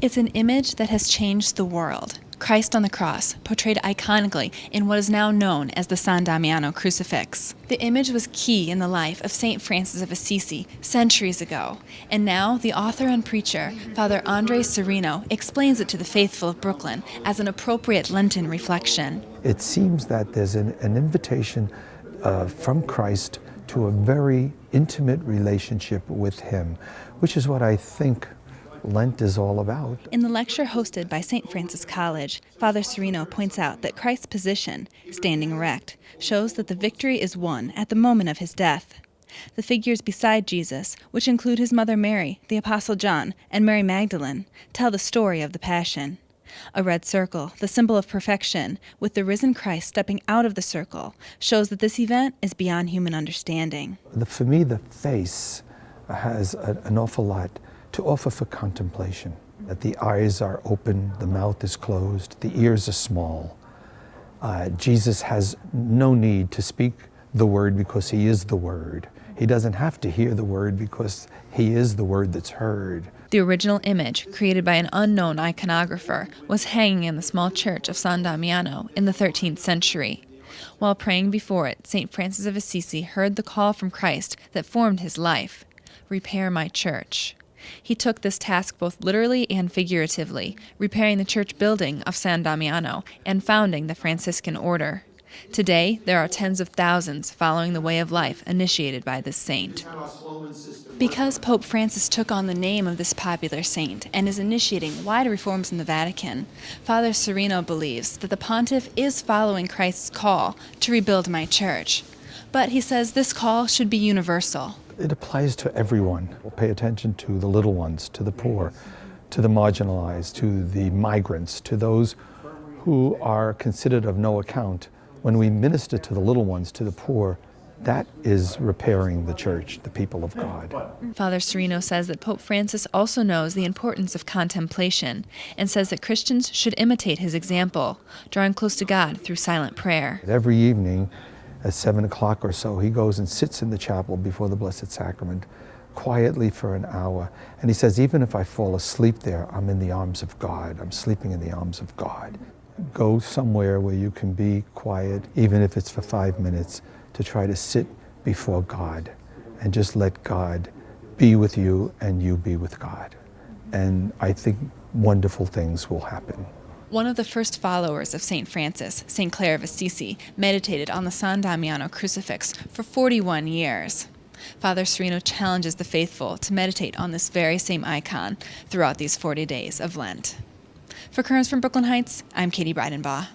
It's an image that has changed the world. Christ on the cross, portrayed iconically in what is now known as the San Damiano crucifix. The image was key in the life of St. Francis of Assisi centuries ago, and now the author and preacher, Father Andre Serino, explains it to the faithful of Brooklyn as an appropriate Lenten reflection. It seems that there's an invitation from Christ to a very intimate relationship with Him, which is what I think Lent is all about. In the lecture hosted by St. Francis College, Father Serino points out that Christ's position, standing erect, shows that the victory is won at the moment of his death. The figures beside Jesus, which include his mother Mary, the Apostle John, and Mary Magdalene, tell the story of the Passion. A red circle, the symbol of perfection, with the risen Christ stepping out of the circle, shows that this event is beyond human understanding. For me, the face has an awful lot to offer for contemplation. That the eyes are open, the mouth is closed, the ears are small. Jesus has no need to speak the word because He is the Word. He doesn't have to hear the word because He is the word that's heard. The original image, created by an unknown iconographer, was hanging in the small church of San Damiano in the 13th century. While praying before it, St. Francis of Assisi heard the call from Christ that formed his life: "Repair my church." He took this task both literally and figuratively, repairing the church building of San Damiano and founding the Franciscan order. Today, there are tens of thousands following the way of life initiated by this saint. Because Pope Francis took on the name of this popular saint and is initiating wide reforms in the Vatican, Father Serino believes that the pontiff is following Christ's call to rebuild my church. But he says this call should be universal. It applies to everyone. We'll pay attention to the little ones, to the poor, to the marginalized, to the migrants, to those who are considered of no account. When we minister to the little ones, to the poor, that is repairing the church, the people of God. Father Serino says that Pope Francis also knows the importance of contemplation and says that Christians should imitate his example, drawing close to God through silent prayer. Every evening at 7 o'clock or so, he goes and sits in the chapel before the Blessed Sacrament quietly for an hour. And he says, even if I fall asleep there, I'm in the arms of God. I'm sleeping in the arms of God. Go somewhere where you can be quiet, even if it's for 5 minutes, to try to sit before God and just let God be with you and you be with God. And I think wonderful things will happen. One of the first followers of St. Francis, St. Clare of Assisi, meditated on the San Damiano crucifix for 41 years. Father Serino challenges the faithful to meditate on this very same icon throughout these 40 days of Lent. For Currents from Brooklyn Heights, I'm Katie Breidenbach.